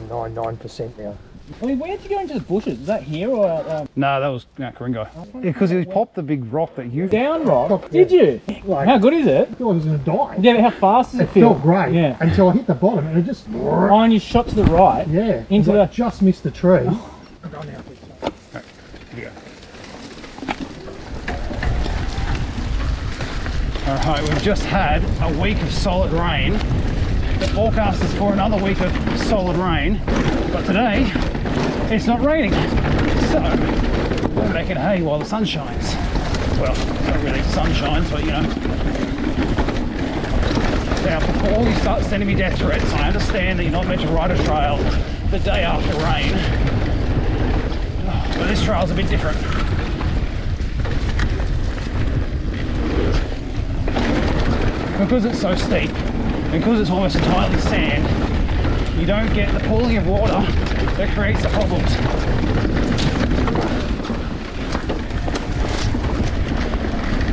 99.99% now. I mean, where'd you go into the bushes? Is that here or out? No, that was Coringo. Yeah, because he popped the big rock that you... Down rock? Did you? Like, how good is it? I thought I was going to die. Yeah, but how fast does it feel? It felt great, yeah. Until I hit the bottom and it just... Oh, and you shot to the right? Yeah. Into the... just missed the tree. Oh. I'll go now, please. Right, here we go. Alright, we've just had a week of solid rain. The forecast is for another week of solid rain, but today it's not raining. So we're making hay while the sun shines. Well, it's not really sun shines, but you know. Now, before you start sending me death threats, I understand that you're not meant to ride a trail the day after rain. But this trail's a bit different. Because it's so steep, because it's almost entirely sand, you don't get the pooling of water that creates the problems.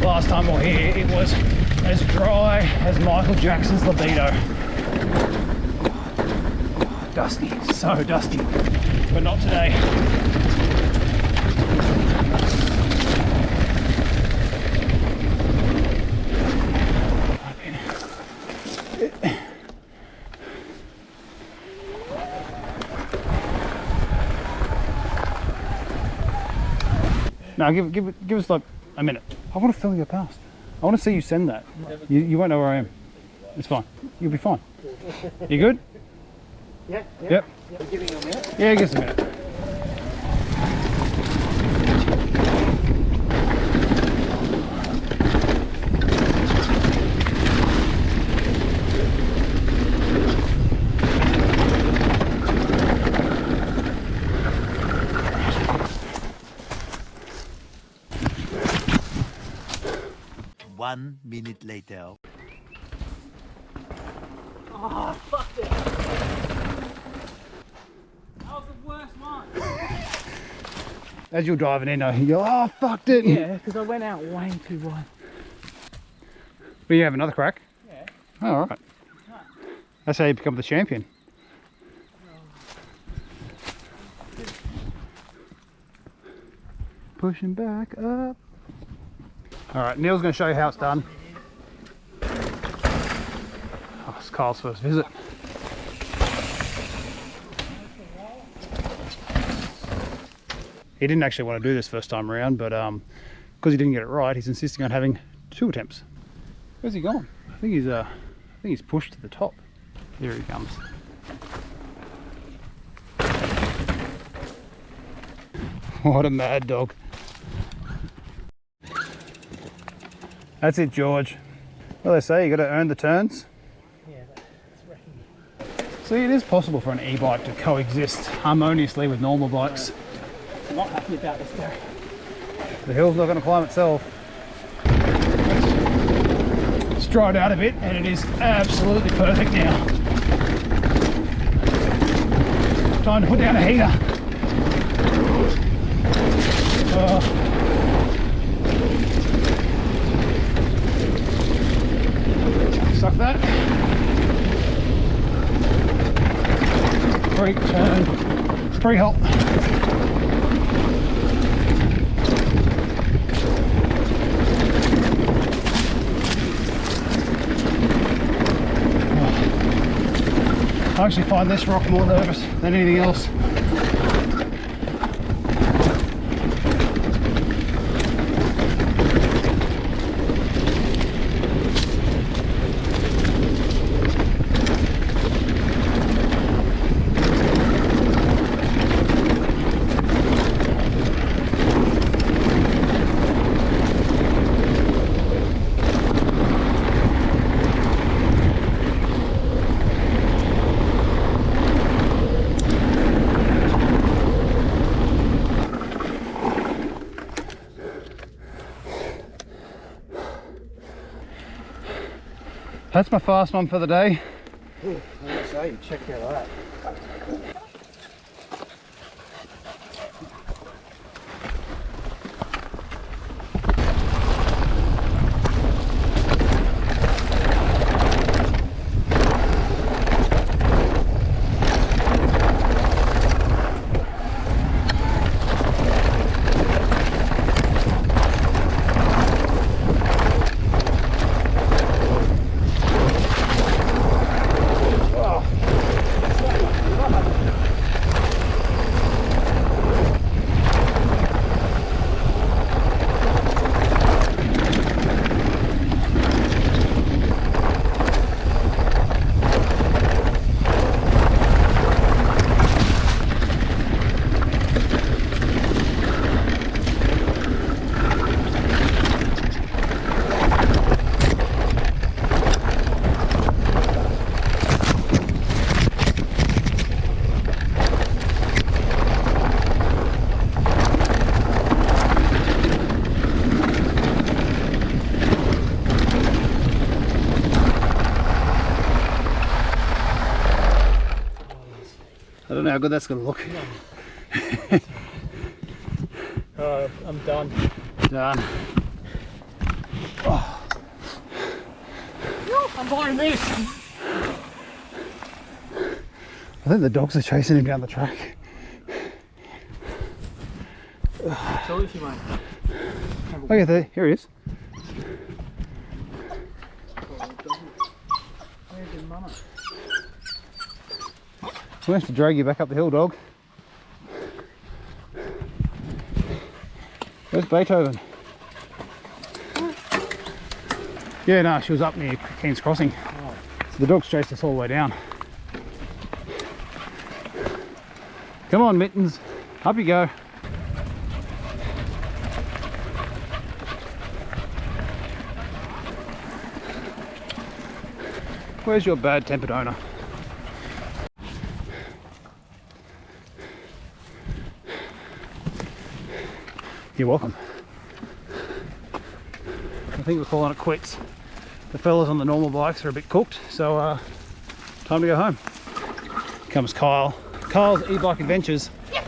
Last time we were here, it was as dry as Michael Jackson's libido. Dusty, so dusty, but not today. No, give us like a minute. I want to fill your past. I want to see you send that. You won't know where I am. It's fine. You'll be fine. You good? Yeah. Yep. You're giving a minute? Yeah, give us a minute. One minute later. Oh, fuck it. That was the worst one. As you're driving in, you go, oh, fucked it. Yeah, because I went out way too wide. But you have another crack? Yeah. Oh, all right. That's how you become the champion. Pushing back up. All right, Neil's going to show you how it's done. Oh, it's Kyle's first visit. He didn't actually want to do this first time around, but because he didn't get it right, he's insisting on having 2 attempts. Where's he gone? I think he's pushed to the top. Here he comes. What a mad dog. That's it, George. Well, they say you got to earn the turns. Yeah, that's wrecking. See, it is possible for an e-bike to coexist harmoniously with normal bikes. I'm not happy about this, Gary. The hill's not going to climb itself. It's dried out a bit and it is absolutely perfect now. Time to put down a heater. Suck that. Brake, turn, pre-halt. I actually find this rock more nervous than anything else. That's my fast one for the day. Ooh, I would say, check out that. know how good that's going to look. I'm done. Done. I'm buying this. I think the dogs are chasing him down the track. So if you mate. Okay, there, here he is. Where's your mama? We have to drag you back up the hill, dog. Where's Beethoven? Yeah, no, she was up near King's Crossing. So the dogs chased us all the way down. Come on, Mittens. Up you go. Where's your bad-tempered owner? You're welcome. I think we're calling it quits. The fellas on the normal bikes are a bit cooked, so time to go home. Comes Kyle. Kyle's e-bike adventures. Yep.